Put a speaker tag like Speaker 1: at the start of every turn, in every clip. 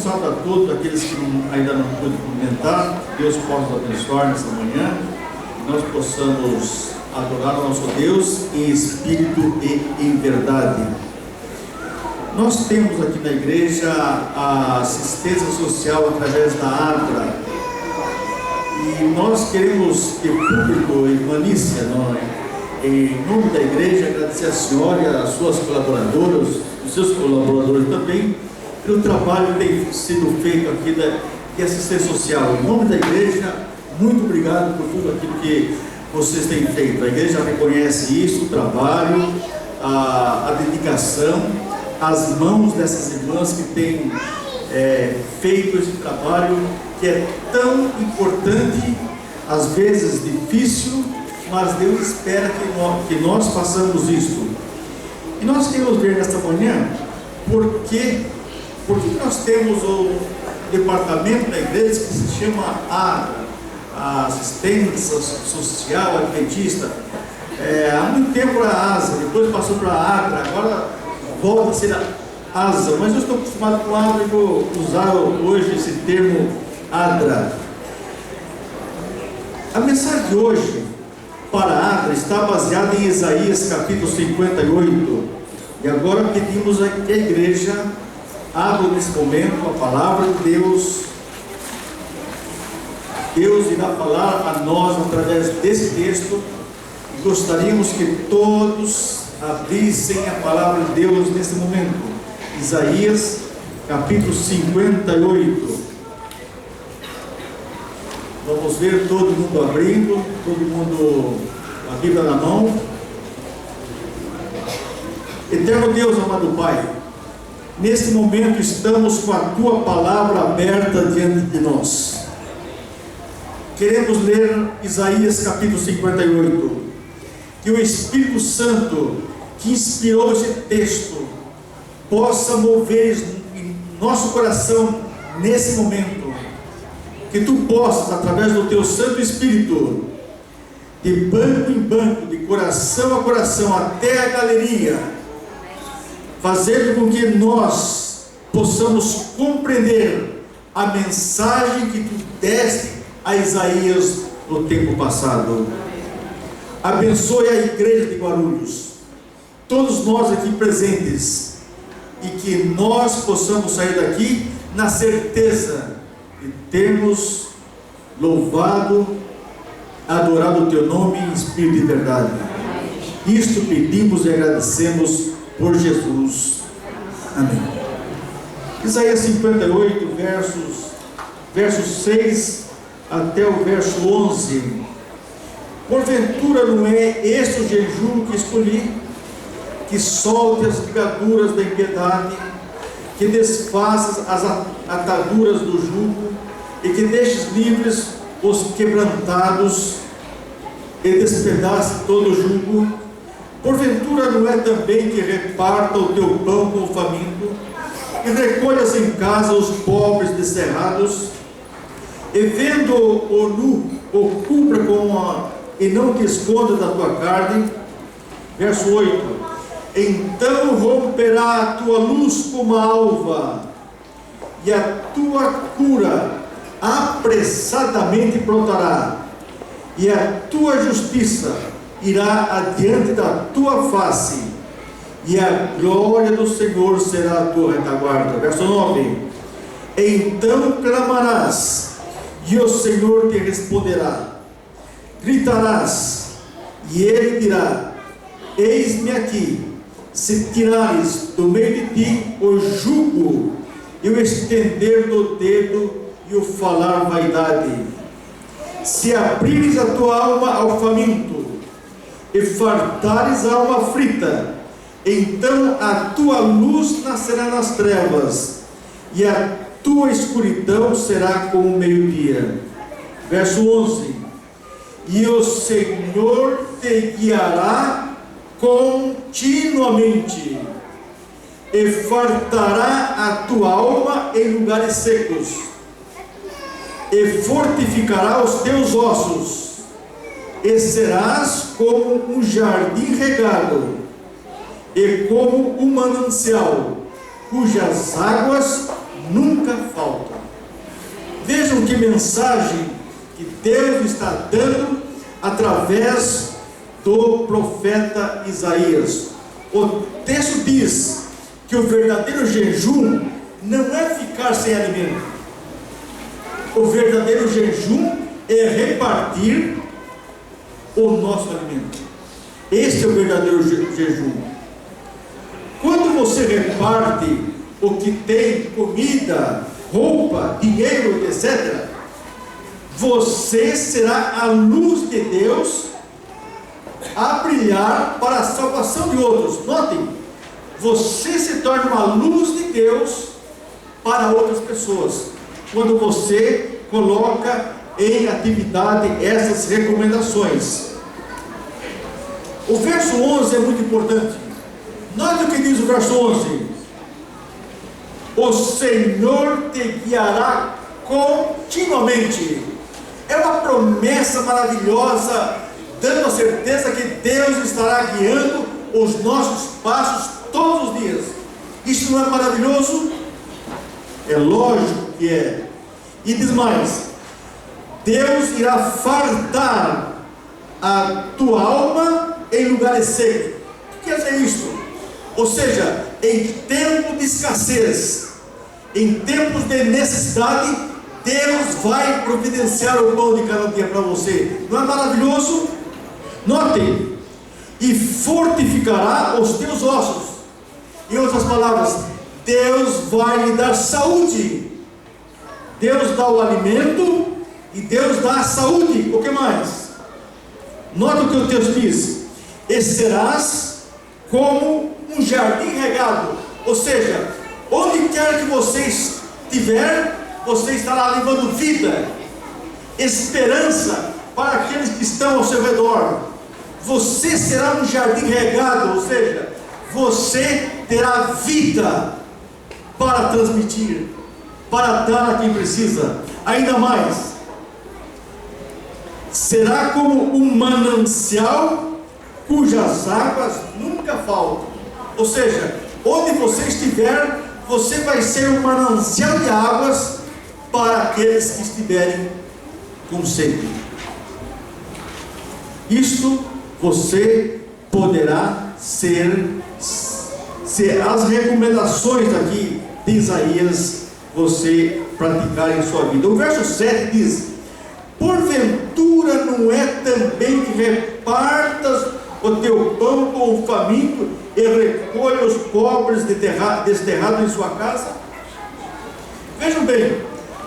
Speaker 1: salve a todos aqueles que ainda não pude cumprimentar. Deus possa nos abençoar nessa manhã, que nós possamos adorar o nosso Deus em espírito e em verdade. Nós temos aqui na igreja a assistência social através da ADRA, e nós queremos que o público e Manícia, em nome da igreja, agradecer a senhora e as suas colaboradoras, os seus colaboradores também, pelo trabalho que tem sido feito aqui de assistência social. Em nome da igreja, muito obrigado por tudo aquilo que vocês têm feito. A igreja reconhece isso, o trabalho, a dedicação, as mãos dessas irmãs que têm feito esse trabalho que é tão importante, às vezes difícil, mas Deus espera que nós façamos isso. E nós queremos ver nesta manhã porque nós temos o departamento da igreja que se chama a Assistência Social Adventista. Há muito tempo era a ASA, depois passou para a ADRA, agora volta a ser a ASA, mas eu estou acostumado com a ADRA e vou usar hoje esse termo ADRA. A mensagem de hoje para a ADRA está baseada em Isaías capítulo 58, e agora pedimos que a igreja abra nesse momento a palavra de Deus. Deus irá falar a nós através desse texto, e gostaríamos que todos abrissem a palavra de Deus nesse momento. Isaías capítulo 58. Vamos ver todo mundo abrindo, todo mundo a Bíblia na mão. Eterno Deus, amado Pai, nesse momento estamos com a Tua palavra aberta diante de nós. Queremos ler Isaías capítulo 58. Que o Espírito Santo que inspirou esse texto possa mover em nosso coração nesse momento. Que Tu possas, através do Teu Santo Espírito, de banco em banco, de coração a coração, até a galeria, fazer com que nós possamos compreender a mensagem que Tu deste a Isaías no tempo passado. Abençoe a igreja de Guarulhos, todos nós aqui presentes, e que nós possamos sair daqui na certeza de termos louvado, adorado o Teu nome em espírito e verdade. Isto pedimos e agradecemos por Jesus. Amém. Isaías 58, versos 6 até o verso 11. Porventura não é este o jejum que escolhi, que solte as ligaduras da impiedade, que desfaças as ataduras do jugo, e que deixes livres os quebrantados, e despedace todo o jugo? Porventura não é também que reparta o teu pão com o faminto, e recolhas em casa os pobres descerrados, e vendo o nu, o cubra e não te esconda da tua carne? Verso 8: então romperá a tua luz como a alva, e a tua cura apressadamente brotará, e a tua justiça irá adiante da tua face, e a glória do Senhor será a tua retaguarda. Verso 9: então clamarás, e o Senhor te responderá. Gritarás, e Ele dirá: eis-me aqui. Se tirares do meio de ti o jugo, e o estender do dedo, e o falar vaidade, se abrires a tua alma ao faminto, e fartares a alma aflita, então a tua luz nascerá nas trevas, e a tua escuridão será como o meio-dia. Verso 11: e o Senhor te guiará continuamente, e fartará a tua alma em lugares secos, e fortificará os teus ossos, e serás como um jardim regado, e como um manancial, cujas águas nunca faltam. Vejam que mensagem que Deus está dando através do profeta Isaías. O texto diz que o verdadeiro jejum não é ficar sem alimento. O verdadeiro jejum é repartir o nosso alimento. Este é o verdadeiro jejum. Quando você reparte o que tem, comida, roupa, dinheiro, etc., você será a luz de Deus a brilhar para a salvação de outros. Notem, você se torna uma luz de Deus para outras pessoas, quando você coloca em atividade essas recomendações. O verso 11 é muito importante. Note o que diz o verso 11: o Senhor te guiará continuamente. É uma promessa maravilhosa, dando a certeza que Deus estará guiando os nossos passos todos os dias. Isso não é maravilhoso? É lógico que é. E diz mais: Deus irá fartar a tua alma em lugares secos. O que quer dizer isso? Ou seja, em tempo de escassez, em tempos de necessidade, Deus vai providenciar o pão de cada dia para você. Não é maravilhoso? Notem: e fortificará os teus ossos. Em outras palavras, Deus vai lhe dar saúde. Deus dá o alimento e Deus dá a saúde. O que mais? Nota o que o texto diz: e serás como um jardim regado. Ou seja, onde quer que você estiver, você estará levando vida, esperança para aqueles que estão ao seu redor. Você será um jardim regado, ou seja, você terá vida para transmitir, para dar a quem precisa. Ainda mais, será como um manancial cujas águas nunca faltam. Ou seja, onde você estiver, você vai ser um manancial de águas para aqueles que estiverem com sede. Isto você poderá ser as recomendações aqui de Isaías, você praticar em sua vida. O verso 7 diz: porventura não é também que repartas o teu pão com o faminto e recolha os pobres desterrados em sua casa? Vejam bem,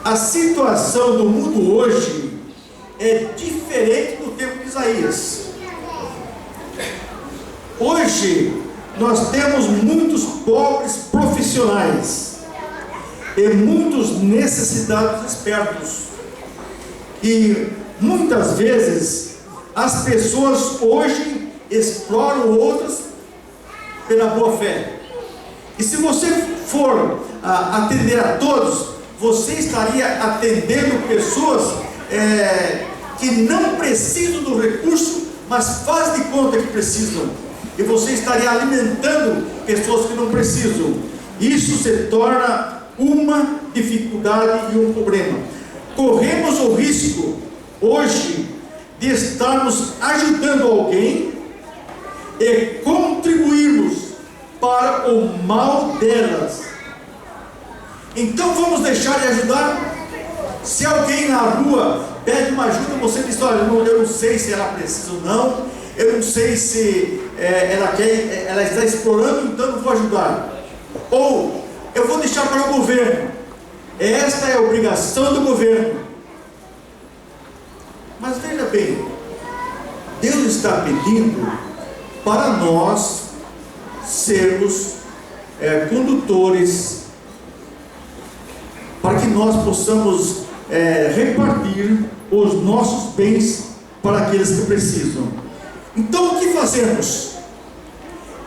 Speaker 1: a situação do mundo hoje é diferente do tempo de Isaías. Hoje nós temos muitos pobres profissionais e muitos necessitados espertos, e muitas vezes as pessoas hoje exploram outras pela boa fé. E se você for atender a todos, você estaria atendendo pessoas que não precisam do recurso, mas faz de conta que precisam, e você estaria alimentando pessoas que não precisam. Isso se torna uma dificuldade e um problema. Corremos o risco hoje de estarmos ajudando alguém e contribuirmos para o mal delas. Então vamos deixar de ajudar? Se alguém na rua pede uma ajuda, você diz: olha, eu não sei se ela precisa ou não, eu não sei se ela está explorando, então não vou ajudar. Ou eu vou deixar para o governo, esta é a obrigação do governo. Mas veja bem, Deus está pedindo para nós sermos condutores, para que nós possamos repartir os nossos bens para aqueles que precisam. Então o que fazemos?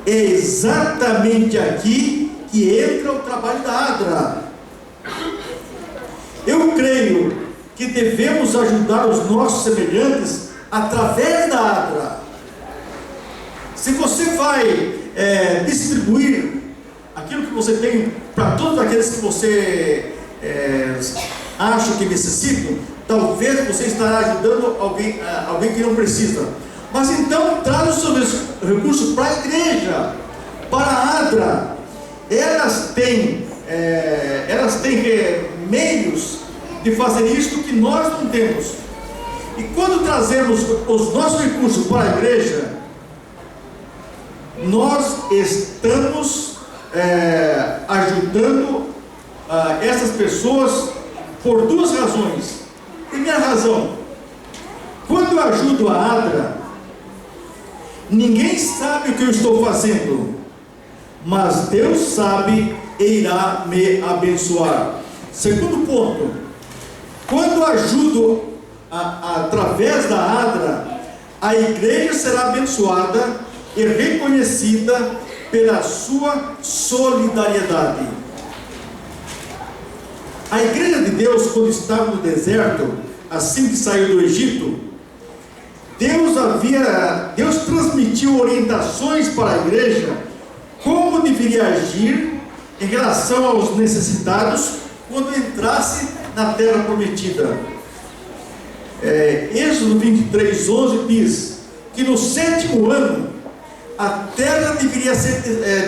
Speaker 1: É exatamente aqui que entra o trabalho da ADRA. Eu creio que devemos ajudar os nossos semelhantes através da ADRA. Se você vai distribuir aquilo que você tem para todos aqueles que você acha que necessitam, talvez você estará ajudando alguém que não precisa. Mas então traz os seus recursos para a igreja, para a ADRA. Elas têm meios de fazer isto que nós não temos. E quando trazemos os nossos recursos para a igreja, nós estamos ajudando essas pessoas por duas razões. Primeira razão, quando eu ajudo a ADRA, ninguém sabe o que eu estou fazendo, mas Deus sabe e irá me abençoar. Segundo ponto, quando eu ajudo através da ADRA, a igreja será abençoada e reconhecida pela sua solidariedade. A igreja de Deus, quando estava no deserto, assim que saiu do Egito, Deus transmitiu orientações para a igreja como deveria agir em relação aos necessitados quando entrasse na terra prometida. Êxodo 23:11 diz que no 7º ano a terra deveria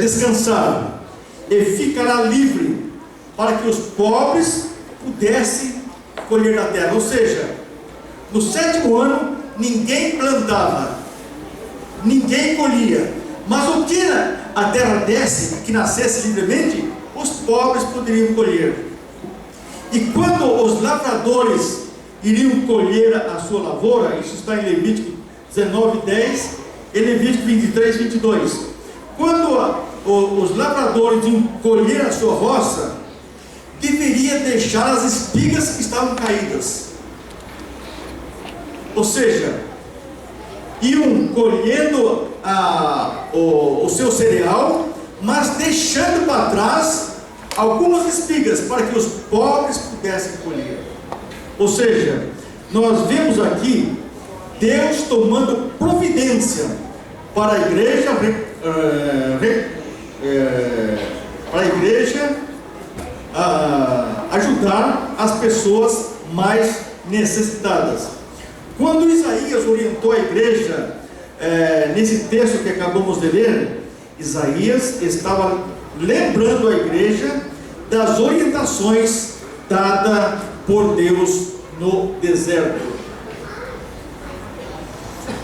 Speaker 1: descansar e ficará livre para que os pobres pudessem colher da terra. Ou seja, no 7º ano ninguém plantava, ninguém colhia, mas o que a terra desse, que nascesse livremente, os pobres poderiam colher. E quando os lavradores iriam colher a sua lavoura, isso está em Levítico 19:10 e Levítico 23:22. Quando os lavradores iam colher a sua roça, deveria deixar as espigas que estavam caídas. Ou seja, iam colhendo o seu cereal, mas deixando para trás algumas espigas para que os pobres pudessem colher. Ou seja, nós vemos aqui Deus tomando providência para a igreja, ajudar as pessoas mais necessitadas. Quando Isaías orientou a igreja, nesse texto que acabamos de ler, Isaías estava lembrando a igreja das orientações dadas por Deus no deserto.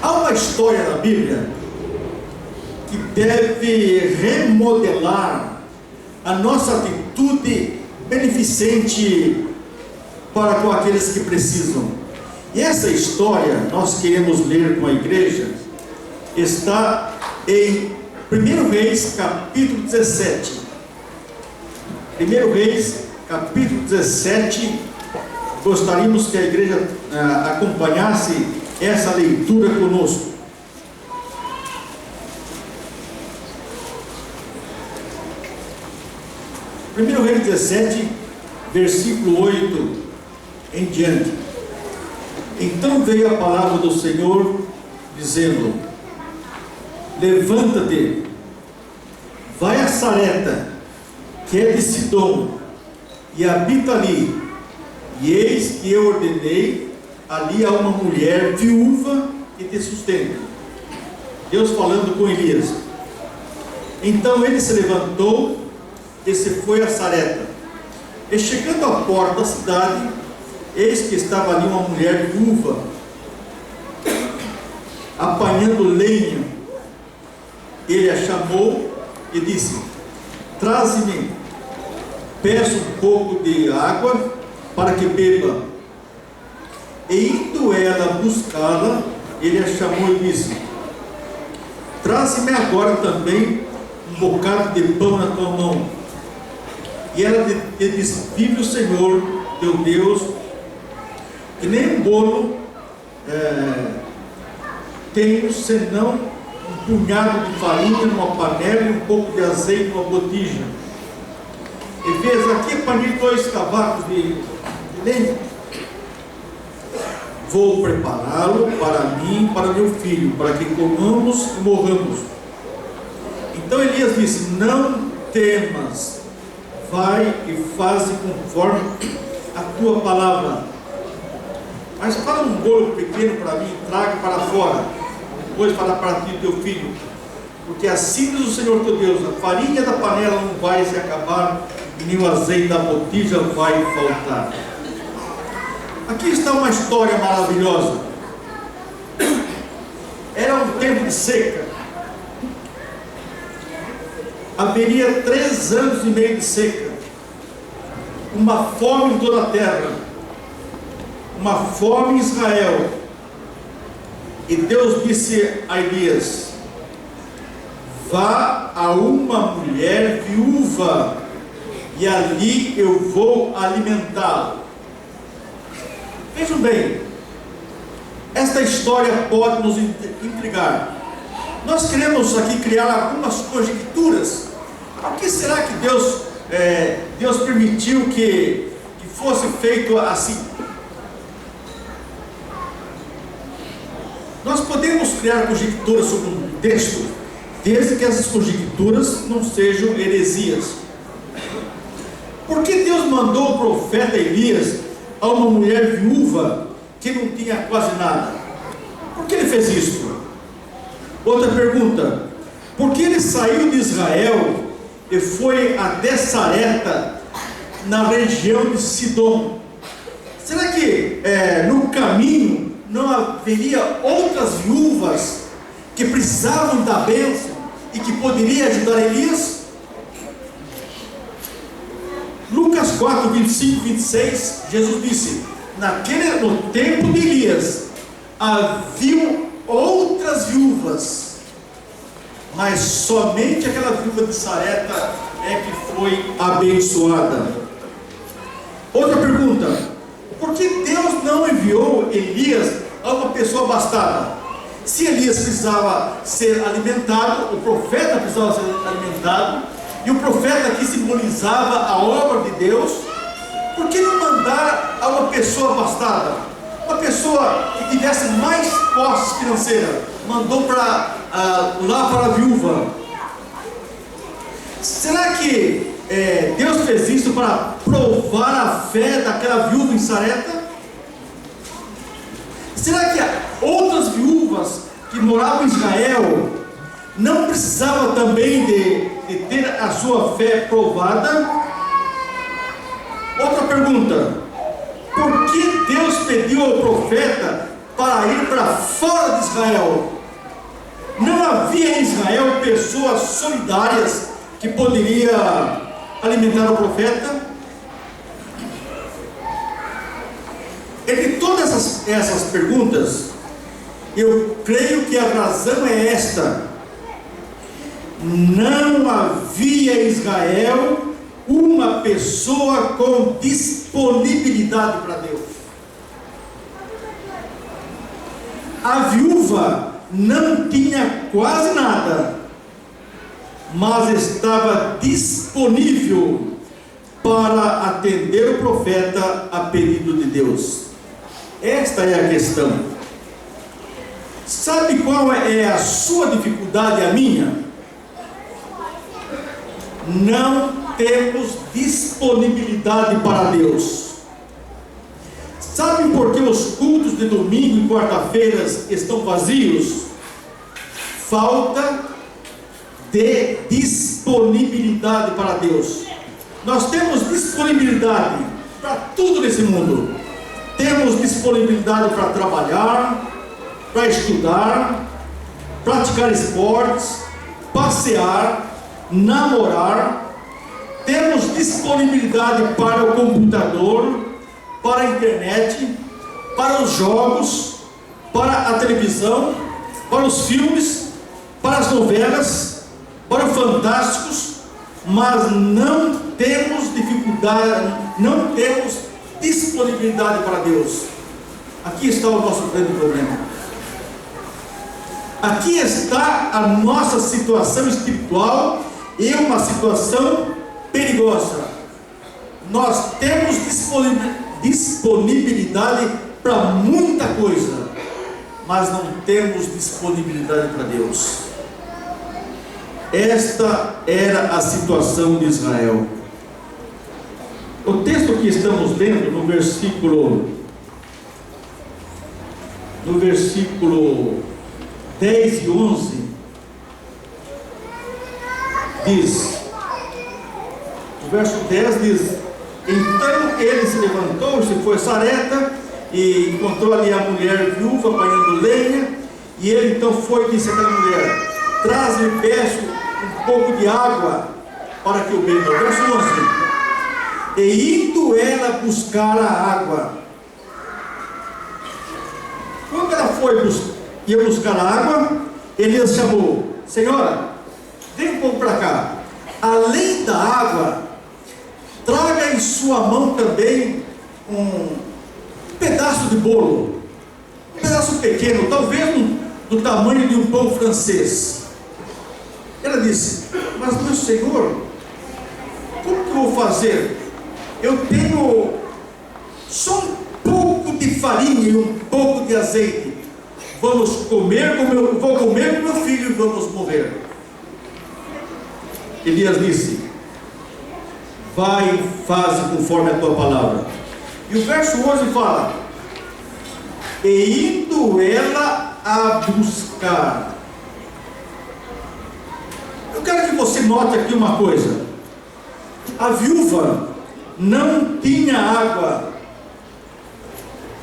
Speaker 1: Há uma história na Bíblia que deve remodelar a nossa atitude beneficente para com aqueles que precisam. E essa história nós queremos ler com a igreja, está em 1 Reis capítulo 17. 1 Reis capítulo 17. Gostaríamos que a igreja acompanhasse essa leitura conosco. 1 Reis 17, versículo 8 em diante. Então veio a palavra do Senhor, dizendo: levanta-te, vai a Sarepta, que é de Sidom, e habita ali. E eis que eu ordenei, ali há uma mulher viúva que te sustenta. Deus falando com Elias. Então ele se levantou e se foi a Sarepta. E chegando à porta da cidade, eis que estava ali uma mulher viúva, apanhando lenha. Ele a chamou e disse: traze-me, peço um pouco de água para que beba. E indo ela buscá-la, ele a chamou e disse: traze-me agora também um bocado de pão na tua mão. E ela lhe disse: vive o Senhor teu Deus, que nem um bolo tenho, senão um punhado de farinha numa panela e um pouco de azeite numa botija. E fez aqui para mim 2 cavacos de lenha. Vou prepará-lo para mim e para meu filho, para que comamos e morramos. Então Elias disse: não temas, vai e faze conforme a tua palavra. Mas fala um bolo pequeno para mim, traga para fora, depois para ti e teu filho, porque assim diz o Senhor teu Deus: a farinha da panela não vai se acabar, e nem o azeite da botija vai faltar. Aqui está uma história maravilhosa. Era um tempo de seca. Haveria 3 anos e meio de seca, uma fome em toda a terra, uma fome em Israel. E Deus disse a Elias: vá a uma mulher viúva, e ali eu vou alimentá-la. Vejam bem, esta história pode nos intrigar. Nós queremos aqui criar algumas conjecturas. Por que será que Deus permitiu que fosse feito assim? Nós podemos criar conjecturas sobre um texto, desde que essas conjecturas não sejam heresias. Por que Deus mandou o profeta Elias a uma mulher viúva que não tinha quase nada? Por que ele fez isso? Outra pergunta: por que ele saiu de Israel e foi até Sarepta, na região de Sidom? Será que no caminho não haveria outras viúvas que precisavam da bênção e que poderia ajudar Elias? Lucas 4, 25, 26, Jesus disse: no tempo de Elias haviam outras viúvas, mas somente aquela viúva de Sarepta é que foi abençoada. Outra pergunta: por que Deus não enviou Elias a uma pessoa abastada? Se Elias precisava ser alimentado, o profeta precisava ser alimentado, e o profeta aqui simbolizava a obra de Deus, por que não mandar a uma pessoa abastada? Uma pessoa que tivesse mais posses financeiras, mandou lá para a viúva. Será que Deus fez isso para provar a fé daquela viúva em Sarepta? Será que outras viúvas que moravam em Israel não precisavam também de ter a sua fé provada? Outra pergunta: por que Deus pediu ao profeta para ir para fora de Israel? Não havia em Israel pessoas solidárias que poderiam alimentar o profeta? Entre todas essas perguntas, eu creio que a razão é esta: não havia em Israel uma pessoa com disponibilidade para Deus. A viúva não tinha quase nada, mas estava disponível para atender o profeta a pedido de Deus. Esta é a questão. Sabe qual é a sua dificuldade e a minha? Não temos disponibilidade para Deus. Sabem por que os cultos de domingo e quarta-feiras estão vazios? Falta de disponibilidade para Deus. Nós temos disponibilidade para tudo nesse mundo. Temos disponibilidade para trabalhar, para estudar, praticar esportes, passear, namorar. Temos disponibilidade para o computador, para a internet, para os jogos, para a televisão, para os filmes, para as novelas, para os fantásticos, mas não temos disponibilidade para Deus. Aqui está o nosso grande problema. Aqui está a nossa situação espiritual e uma situação perigosa. Nós temos disponibilidade para muita coisa, mas não temos disponibilidade para Deus. Esta era a situação de Israel. O texto que estamos lendo no versículo 10 e 11 diz, o verso 10 diz: então ele se levantou-se, foi a Sarepta e encontrou ali a mulher viúva apanhando lenha, e ele então foi e disse àquela mulher: traz-me, peço, um pouco de água para que eu beba. Verso 11: e indo ela buscar a água, quando ela ia buscar a água, Elias chamou: senhora, vem um pouco para cá, além da água, traga em sua mão também um pedaço de bolo, um pedaço pequeno, talvez do tamanho de um pão francês. Ela disse: mas meu senhor, como que eu vou fazer? Eu tenho só um pouco de farinha e um pouco de azeite. Vou comer com meu filho e vamos morrer. Elias disse: vai e faze conforme a tua palavra. E o verso 11 fala: e indo ela a buscar. Eu quero que você note aqui uma coisa: a viúva não tinha água,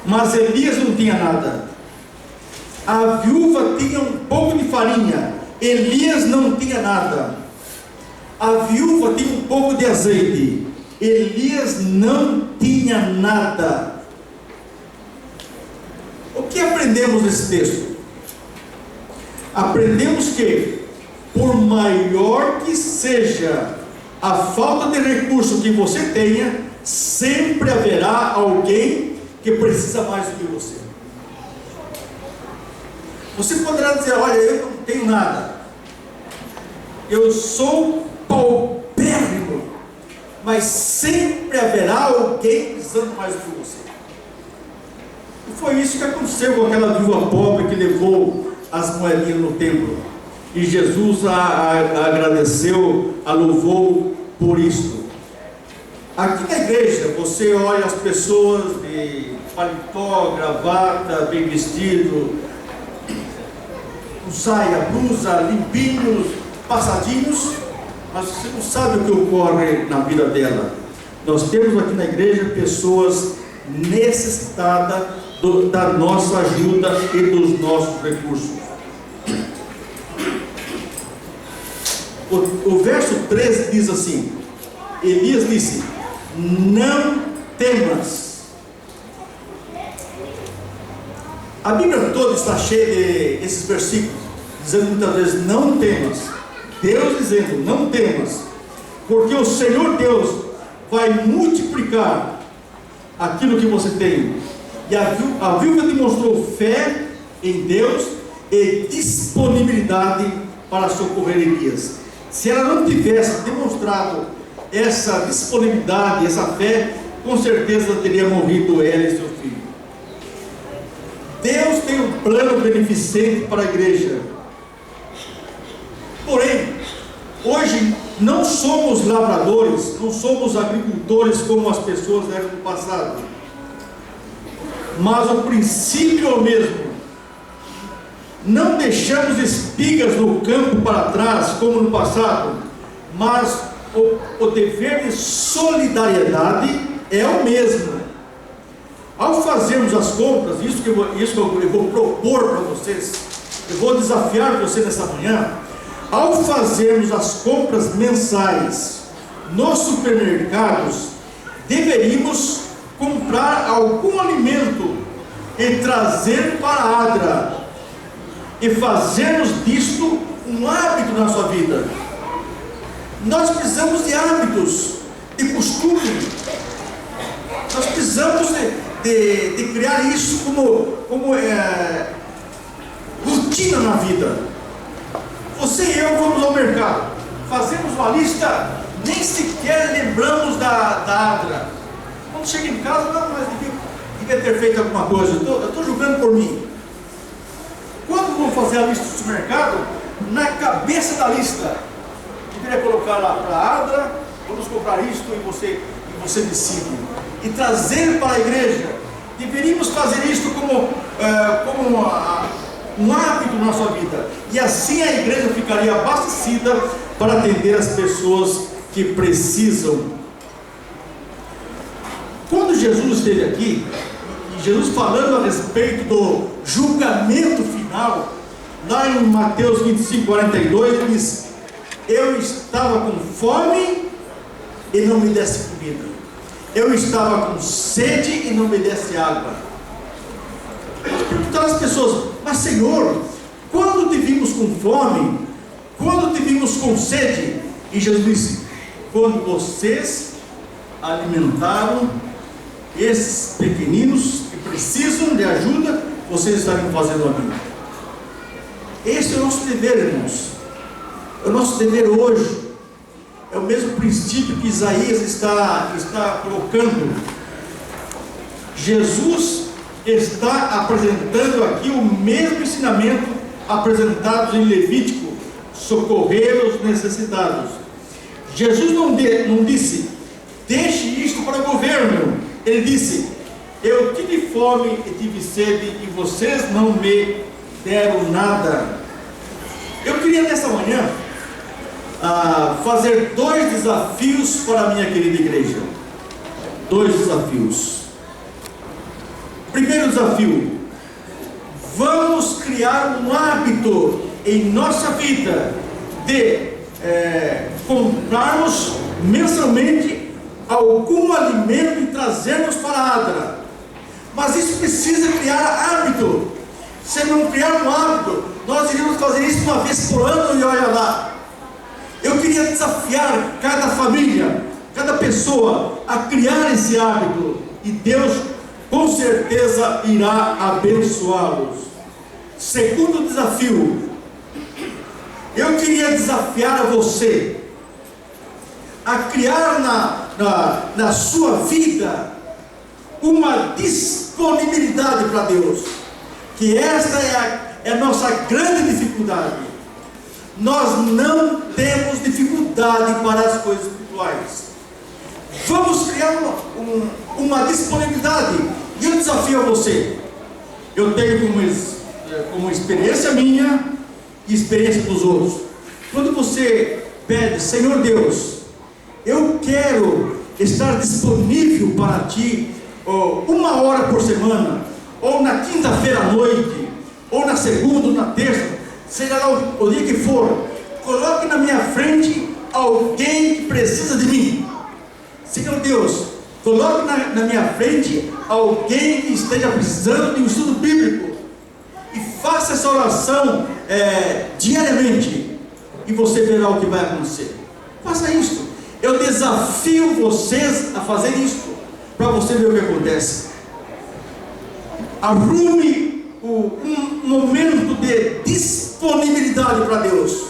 Speaker 1: mas Elias não tinha nada. A viúva tinha um pouco de farinha, Elias não tinha nada. A viúva tinha um pouco de azeite, Elias não tinha nada. O que aprendemos nesse texto? Aprendemos que, por maior que seja a falta de recurso que você tenha, sempre haverá alguém que precisa mais do que você. Você poderá dizer: olha, eu não tenho nada, eu sou paupérrimo, mas sempre haverá alguém precisando mais do que você. E foi isso que aconteceu com aquela viúva pobre que levou as moedinhas no templo, e Jesus a agradeceu, a louvou por isso. Aqui na igreja você olha as pessoas de paletó, gravata, bem vestido, com saia, blusa, limpinhos, passadinhos, mas você não sabe o que ocorre na vida dela. Nós temos aqui na igreja pessoas necessitadas da nossa ajuda e dos nossos recursos. O verso 13 diz assim: Elias disse: não temas. A Bíblia toda está cheia desses versículos, dizendo muitas vezes: não temas. Deus dizendo: não temas, porque o Senhor Deus vai multiplicar aquilo que você tem. E a viúva demonstrou fé em Deus e disponibilidade para socorrer Elias. Se ela não tivesse demonstrado essa disponibilidade, essa fé, com certeza teria morrido ela e seu filho. Deus tem um plano beneficente para a igreja. Porém, hoje não somos lavradores, não somos agricultores como as pessoas eram no passado. Mas o princípio é o mesmo. Não deixamos espigas no campo para trás, como no passado, mas o dever de solidariedade é o mesmo. Ao fazermos as compras, isso que eu vou propor para vocês, eu vou desafiar você nessa manhã. Ao fazermos as compras mensais nos supermercados, deveríamos comprar algum alimento e trazer para a Adra, e fazermos disto um hábito na sua vida. Nós precisamos de hábitos, de costume. Nós precisamos de criar isso como rotina na vida. Você e eu vamos ao mercado, fazemos uma lista, nem sequer lembramos da Adra. Quando chega em casa, não, mas devia ter feito alguma coisa, eu estou julgando por mim. Quando vamos fazer a lista do supermercado, na cabeça da lista, deveria colocar lá para a Adra: vamos comprar isto, e você decide e trazer para a igreja. Deveríamos fazer isto como um hábito na nossa vida, e assim a igreja ficaria abastecida para atender as pessoas que precisam. Quando Jesus esteve aqui, e Jesus falando a respeito do julgamento final, lá em Mateus 25:42, ele diz: eu estava com fome e não me desse comida, eu estava com sede e não me desse água. Então as pessoas: mas Senhor, quando te vimos com fome, quando te vimos com sede? E Jesus disse: quando vocês alimentaram esses pequeninos que precisam de ajuda, vocês estariam fazendo a mim. Esse é o nosso dever, irmãos. É o nosso dever hoje. É o mesmo princípio que Isaías está colocando. Jesus está apresentando aqui o mesmo ensinamento apresentado em Levítico: socorrer os necessitados. Jesus não disse: deixe isto para o governo. Ele disse: eu tive fome e tive sede e vocês não me deram nada. Eu queria nessa manhã fazer 2 desafios para a minha querida igreja. 2 desafios. Primeiro desafio: vamos criar um hábito em nossa vida de comprarmos mensalmente algum alimento e trazermos para a Adra. Mas isso precisa criar hábito. Se não criar um hábito, nós iríamos fazer isso uma vez por ano e olha lá. Eu queria desafiar cada família, cada pessoa a criar esse hábito, e Deus com certeza irá abençoá-los. Segundo desafio: eu queria desafiar a você a criar na sua vida uma disponibilidade para Deus, que esta é a nossa grande dificuldade. Nós não temos dificuldade para as coisas espirituais. Vamos criar uma disponibilidade. E eu desafio a você. Eu tenho como experiência minha e experiência dos outros. Quando você pede: Senhor Deus, eu quero estar disponível para Ti 1 hora por semana, ou na quinta-feira à noite, ou na segunda, ou na terça, seja lá o dia que for, coloque na minha frente alguém que precisa de mim. Senhor Deus, coloque na minha frente alguém que esteja precisando de um estudo bíblico, e faça essa oração diariamente, e você verá o que vai acontecer. Faça isso. Eu desafio vocês a fazer isso, para você ver o que acontece. Arrume um momento de disponibilidade para Deus,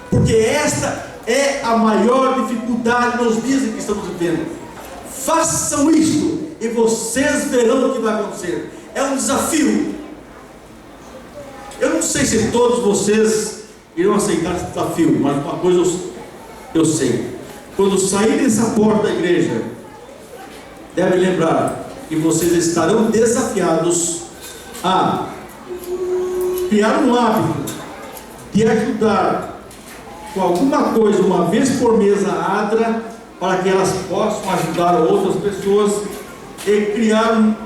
Speaker 1: porque esta é a maior dificuldade nos dias em que estamos vivendo. Façam isto e vocês verão o que vai acontecer. É um desafio. Eu não sei se todos vocês irão aceitar esse desafio, mas uma coisa eu sei: quando saírem dessa porta da igreja, deve lembrar que vocês estarão desafiados a criar um hábito de ajudar com alguma coisa, uma vez por mês, a Adra, para que elas possam ajudar outras pessoas, e criar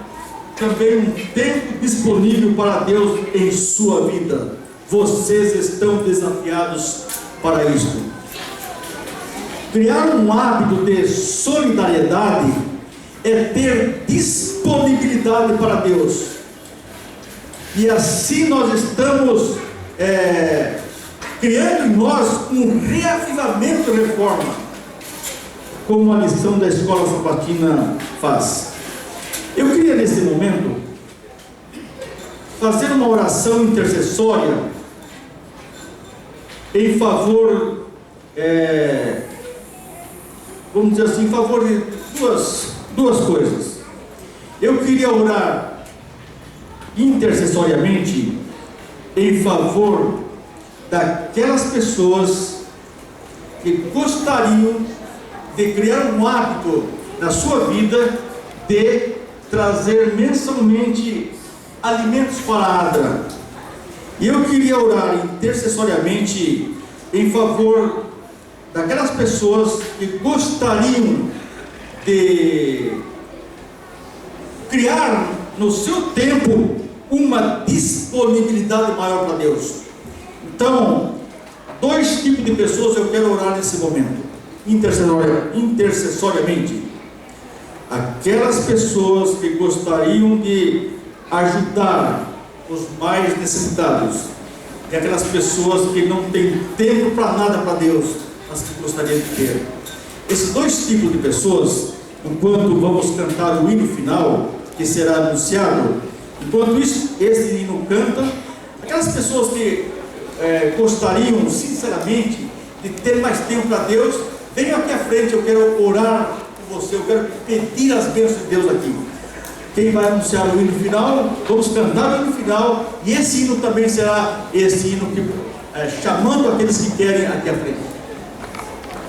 Speaker 1: também um tempo disponível para Deus em sua vida. Vocês estão desafiados para isso. Criar um hábito de solidariedade é ter disponibilidade para Deus, e assim nós estamos criando em nós um reavivamento e reforma, como a lição da escola sabatina faz. Eu queria nesse momento fazer uma oração intercessória em favor, vamos dizer assim, em favor de duas coisas. Eu queria orar intercessoriamente em favor daquelas pessoas que gostariam de criar um hábito na sua vida de trazer mensalmente alimentos para a Adra. E eu queria orar intercessoriamente em favor daquelas pessoas que gostariam de criar no seu tempo uma disponibilidade maior para Deus. Então, dois tipos de pessoas eu quero orar nesse momento, intercessoriamente. Aquelas pessoas que gostariam de ajudar os mais necessitados, e aquelas pessoas que não têm tempo para nada para Deus, mas que gostariam de ter. Esses dois tipos de pessoas, enquanto vamos cantar o hino final, que será anunciado, enquanto isso, esse hino canta, aquelas pessoas que gostariam sinceramente de ter mais tempo para Deus, venham aqui à frente. Eu quero orar por você, eu quero pedir as bênçãos de Deus aqui. Quem vai anunciar o hino final, vamos cantar o hino final, e esse hino também será esse hino que, chamando aqueles que querem aqui à frente.